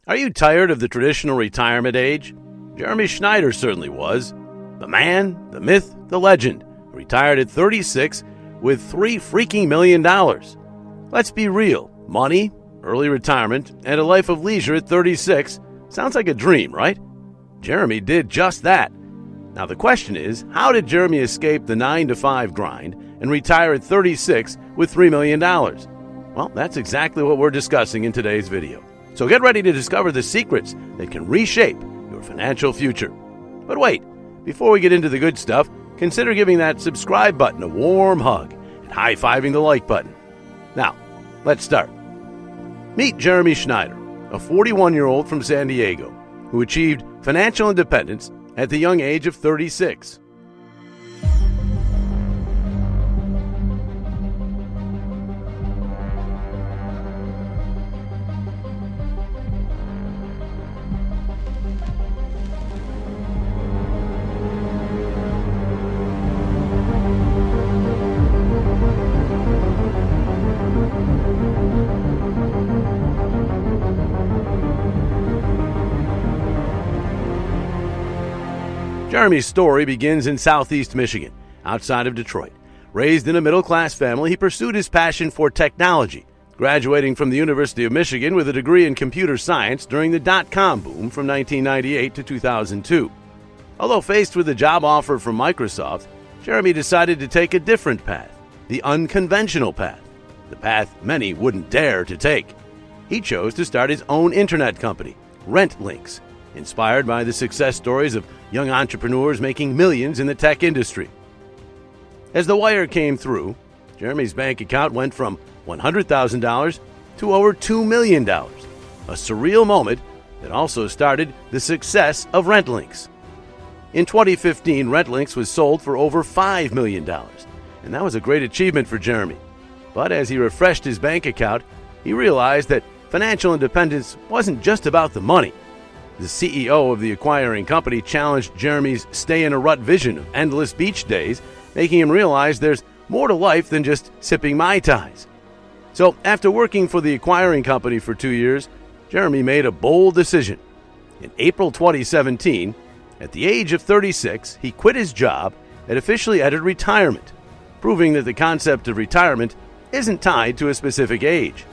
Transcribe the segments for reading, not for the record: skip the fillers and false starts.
Are you tired of the traditional retirement age? Jeremy Schneider certainly was. The man, the myth, the legend, retired at 36 with $3 freaking million. Let's be real. Money, early retirement, and a life of leisure at 36 sounds like a dream, right? Jeremy did just that. Now the question is, how did Jeremy escape the 9-to-5 grind and retire at 36 with $3 million? Well, that's exactly what we're discussing in today's video. So get ready to discover the secrets that can reshape your financial future. But wait, before we get into the good stuff, consider giving that subscribe button a warm hug and high-fiving the like button. Now, let's start. Meet Jeremy Schneider, a 41-year-old from San Diego who achieved financial independence at the young age of 36. Jeremy's story begins in southeast Michigan, outside of Detroit. Raised in a middle-class family, he pursued his passion for technology, graduating from the University of Michigan with a degree in computer science during the dot-com boom from 1998 to 2002. Although faced with a job offer from Microsoft, Jeremy decided to take a different path, the unconventional path, the path many wouldn't dare to take. He chose to start his own internet company, Rentlinx, inspired by the success stories of young entrepreneurs making millions in the tech industry. As the wire came through, Jeremy's bank account went from $100,000 to over $2 million, a surreal moment that also started the success of Rentlinx. In 2015, Rentlinx was sold for over $5 million, and that was a great achievement for Jeremy. But as he refreshed his bank account, he realized that financial independence wasn't just about the money. The CEO of the acquiring company challenged Jeremy's stay-in-a-rut vision of endless beach days, making him realize there's more to life than just sipping Mai Tais. So after working for the acquiring company for 2 years, Jeremy made a bold decision. In April 2017, at the age of 36, he quit his job and officially entered retirement, proving that the concept of retirement isn't tied to a specific age.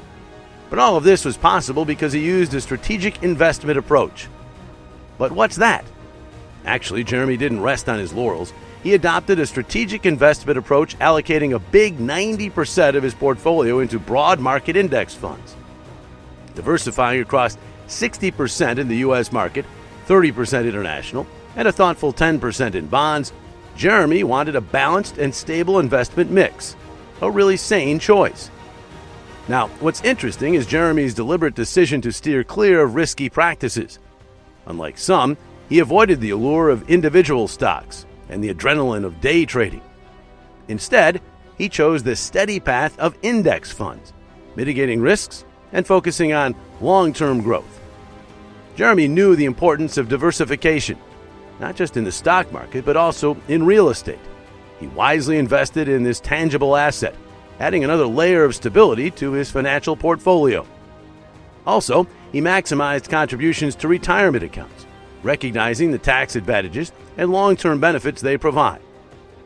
But all of this was possible because he used a strategic investment approach. But what's that? Actually, Jeremy didn't rest on his laurels. He adopted a strategic investment approach, allocating a big 90% of his portfolio into broad market index funds. Diversifying across 60% in the U.S. market, 30% international, and a thoughtful 10% in bonds, Jeremy wanted a balanced and stable investment mix, a really sane choice. Now, what's interesting is Jeremy's deliberate decision to steer clear of risky practices. Unlike some, he avoided the allure of individual stocks and the adrenaline of day trading. Instead, he chose the steady path of index funds, mitigating risks and focusing on long-term growth. Jeremy knew the importance of diversification, not just in the stock market, but also in real estate. He wisely invested in this tangible asset, adding another layer of stability to his financial portfolio. Also, he maximized contributions to retirement accounts, recognizing the tax advantages and long-term benefits they provide.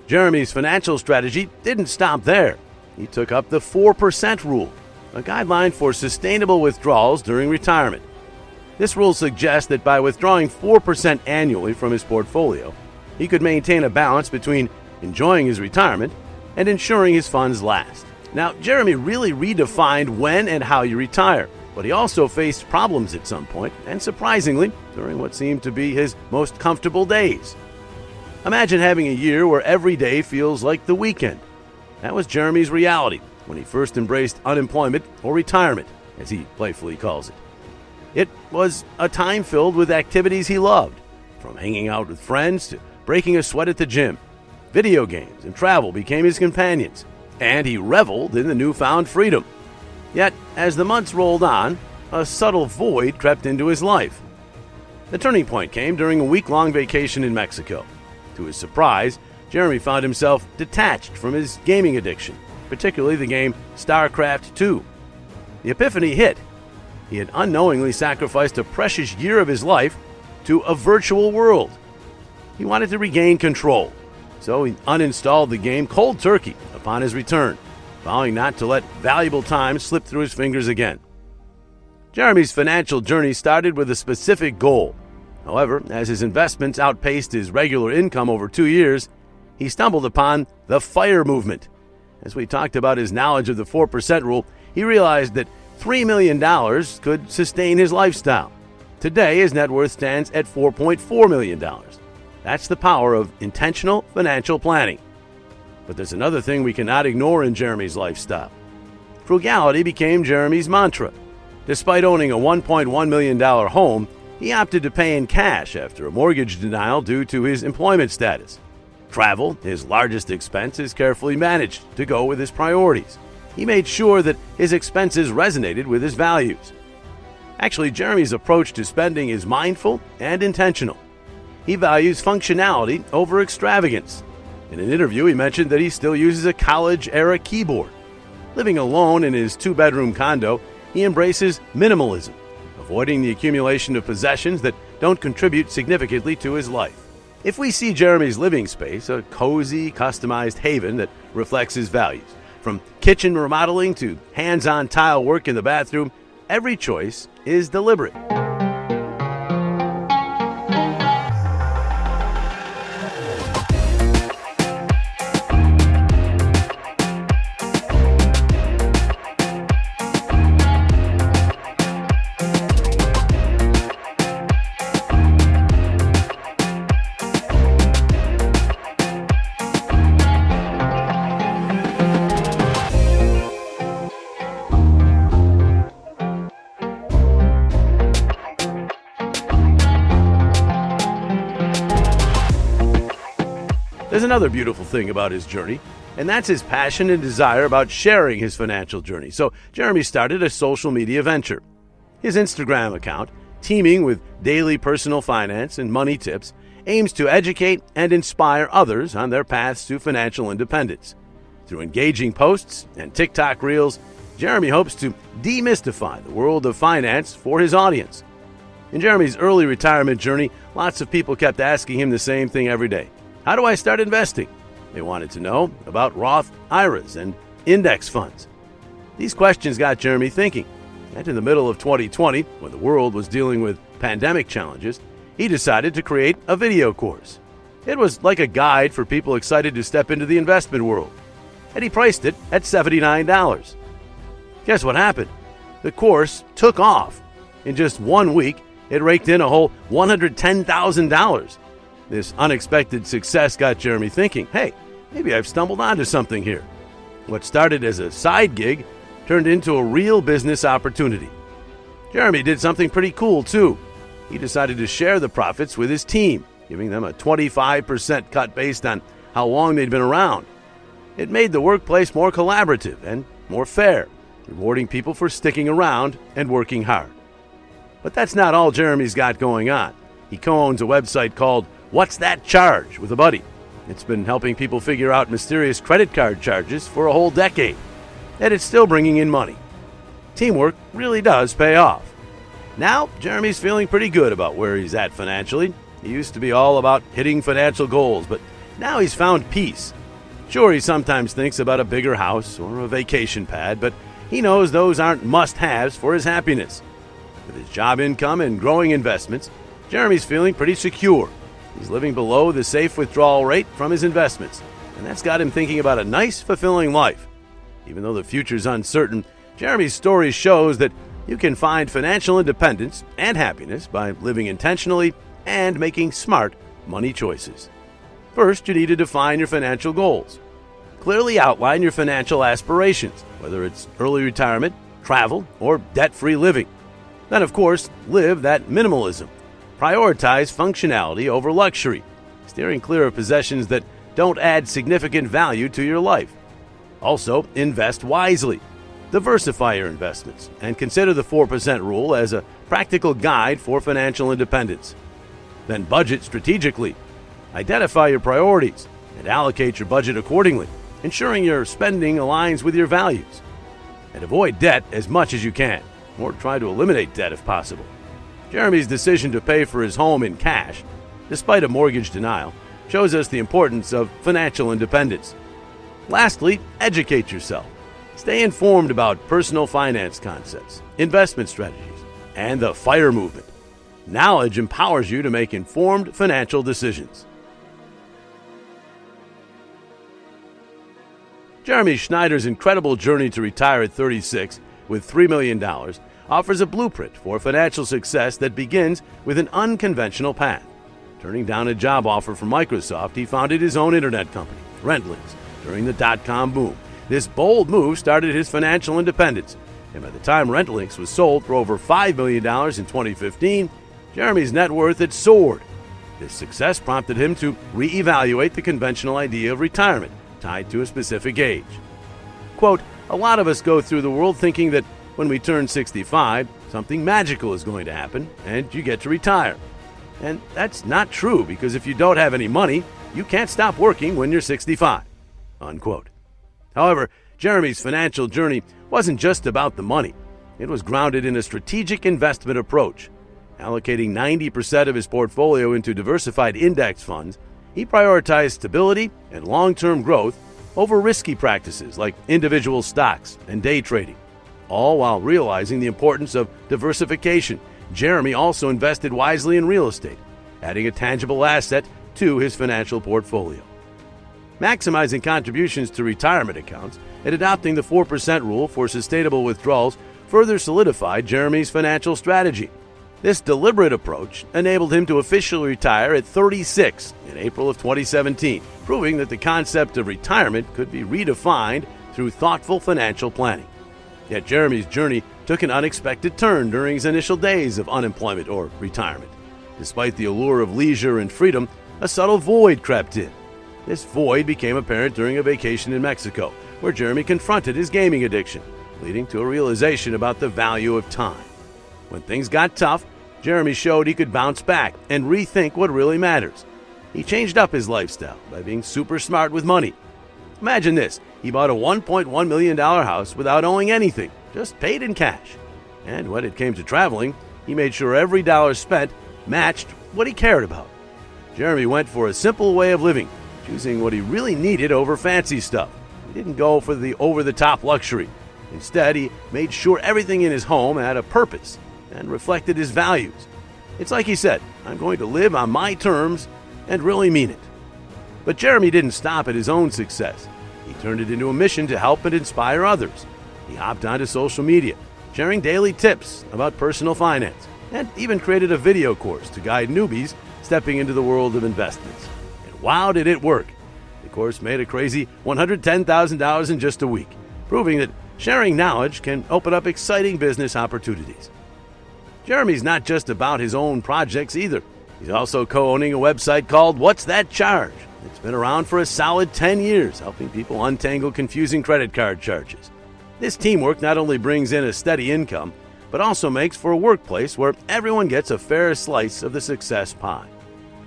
Jeremy's financial strategy didn't stop there. He took up the 4% rule, a guideline for sustainable withdrawals during retirement. This rule suggests that by withdrawing 4% annually from his portfolio, he could maintain a balance between enjoying his retirement and ensuring his funds last. Now, Jeremy really redefined when and how you retire, but he also faced problems at some point, and surprisingly, during what seemed to be his most comfortable days. Imagine having a year where every day feels like the weekend. That was Jeremy's reality when he first embraced unemployment, or retirement, as he playfully calls it. It was a time filled with activities he loved, from hanging out with friends to breaking a sweat at the gym. Video games and travel became his companions, and he reveled in the newfound freedom. Yet, as the months rolled on, a subtle void crept into his life. The turning point came during a week-long vacation in Mexico. To his surprise, Jeremy found himself detached from his gaming addiction, particularly the game StarCraft II. The epiphany hit. he had unknowingly sacrificed a precious year of his life to a virtual world. He wanted to regain control, so he uninstalled the game cold turkey upon his return, vowing not to let valuable time slip through his fingers again. Jeremy's financial journey started with a specific goal. However, as his investments outpaced his regular income over 2 years, he stumbled upon the FIRE movement. As we talked about his knowledge of the 4% rule, he realized that $3 million could sustain his lifestyle. Today, his net worth stands at $4.4 million. That's the power of intentional financial planning. But there's another thing we cannot ignore in Jeremy's lifestyle. Frugality became Jeremy's mantra. Despite owning a $1.1 million home, he opted to pay in cash after a mortgage denial due to his employment status. Travel, his largest expense, is carefully managed to go with his priorities. He made sure that his expenses resonated with his values. Actually, Jeremy's approach to spending is mindful and intentional. He values functionality over extravagance. In an interview, he mentioned that he still uses a college-era keyboard. Living alone in his 2-bedroom condo, he embraces minimalism, avoiding the accumulation of possessions that don't contribute significantly to his life. If we see Jeremy's living space, a cozy, customized haven that reflects his values, from kitchen remodeling to hands-on tile work in the bathroom, every choice is deliberate. There's another beautiful thing about his journey, and that's his passion and desire about sharing his financial journey. So Jeremy started a social media venture. His Instagram account, teeming with daily personal finance and money tips, aims to educate and inspire others on their paths to financial independence. Through engaging posts and TikTok reels, Jeremy hopes to demystify the world of finance for his audience. In Jeremy's early retirement journey, lots of people kept asking him the same thing every day. How do I start investing? They wanted to know about Roth IRAs and index funds. These questions got Jeremy thinking, and in the middle of 2020, when the world was dealing with pandemic challenges, he decided to create a video course. It was like a guide for people excited to step into the investment world, and he priced it at $79. Guess what happened? The course took off. In just 1 week, it raked in a whole $110,000. This unexpected success got Jeremy thinking, hey, maybe I've stumbled onto something here. What started as a side gig turned into a real business opportunity. Jeremy did something pretty cool, too. He decided to share the profits with his team, giving them a 25% cut based on how long they'd been around. It made the workplace more collaborative and more fair, rewarding people for sticking around and working hard. But that's not all Jeremy's got going on. He co-owns a website called What's That Charge with a buddy. It's been helping people figure out mysterious credit card charges for a whole decade, and it's still bringing in money. Teamwork really does pay off. Now, Jeremy's feeling pretty good about where he's at financially. He used to be all about hitting financial goals, but now he's found peace. Sure, he sometimes thinks about a bigger house or a vacation pad, but he knows those aren't must-haves for his happiness. With his job income and growing investments, Jeremy's feeling pretty secure. He's living below the safe withdrawal rate from his investments, and that's got him thinking about a nice, fulfilling life. Even though the future's uncertain, Jeremy's story shows that you can find financial independence and happiness by living intentionally and making smart money choices. First, you need to define your financial goals. Clearly outline your financial aspirations, whether it's early retirement, travel, or debt-free living. Then, of course, live that minimalism. Prioritize functionality over luxury, steering clear of possessions that don't add significant value to your life. Also, invest wisely. Diversify your investments and consider the 4% rule as a practical guide for financial independence. Then budget strategically. Identify your priorities and allocate your budget accordingly, ensuring your spending aligns with your values. And avoid debt as much as you can. or try to eliminate debt if possible. Jeremy's decision to pay for his home in cash, despite a mortgage denial, shows us the importance of financial independence. Lastly, educate yourself. Stay informed about personal finance concepts, investment strategies, and the FIRE movement. Knowledge empowers you to make informed financial decisions. Jeremy Schneider's incredible journey to retire at 36 with $3 million offers a blueprint for financial success that begins with an unconventional path. Turning down a job offer from Microsoft, he founded his own internet company, Rentlinx, during the dot-com boom. This bold move started his financial independence, and by the time Rentlinx was sold for over $5 million in 2015, Jeremy's net worth had soared. This success prompted him to reevaluate the conventional idea of retirement tied to a specific age. Quote, "A lot of us go through the world thinking that when we turn 65, something magical is going to happen and you get to retire. And that's not true, because if you don't have any money, you can't stop working when you're 65. Unquote. However, Jeremy's financial journey wasn't just about the money. It was grounded in a strategic investment approach. Allocating 90% of his portfolio into diversified index funds, he prioritized stability and long-term growth over risky practices like individual stocks and day trading. All while realizing the importance of diversification, Jeremy also invested wisely in real estate, adding a tangible asset to his financial portfolio. Maximizing contributions to retirement accounts and adopting the 4% rule for sustainable withdrawals further solidified Jeremy's financial strategy. This deliberate approach enabled him to officially retire at 36 in April of 2017, proving that the concept of retirement could be redefined through thoughtful financial planning. Yet Jeremy's journey took an unexpected turn during his initial days of unemployment or retirement. Despite the allure of leisure and freedom, a subtle void crept in. This void became apparent during a vacation in Mexico, where Jeremy confronted his gaming addiction, leading to a realization about the value of time. When things got tough, Jeremy showed he could bounce back and rethink what really matters. He changed up his lifestyle by being super smart with money. Imagine this, he bought a $1.1 million house without owing anything, just paid in cash. And when it came to traveling, he made sure every dollar spent matched what he cared about. Jeremy went for a simple way of living, choosing what he really needed over fancy stuff. He didn't go for the over-the-top luxury. Instead, he made sure everything in his home had a purpose and reflected his values. It's like he said, "I'm going to live on my terms and really mean it." But Jeremy didn't stop at his own success. He turned it into a mission to help and inspire others. He hopped onto social media, sharing daily tips about personal finance, and even created a video course to guide newbies stepping into the world of investments. And wow, did it work! The course made a crazy $110,000 in just a week, proving that sharing knowledge can open up exciting business opportunities. Jeremy's not just about his own projects either. He's also co-owning a website called What's That Charge? It's been around for a solid 10 years, helping people untangle confusing credit card charges. This teamwork not only brings in a steady income, but also makes for a workplace where everyone gets a fair slice of the success pie.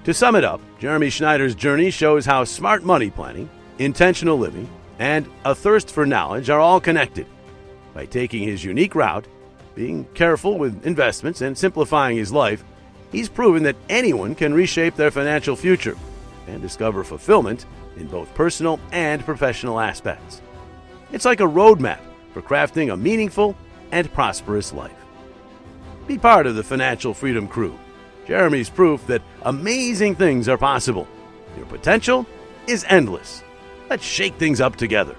To sum it up, Jeremy Schneider's journey shows how smart money planning, intentional living, and a thirst for knowledge are all connected. By taking his unique route, being careful with investments, and simplifying his life, he's proven that anyone can reshape their financial future and discover fulfillment in both personal and professional aspects. It's like a roadmap for crafting a meaningful and prosperous life. Be part of the Financial Freedom Crew. Jeremy's proof that amazing things are possible. Your potential is endless. Let's shake things up together.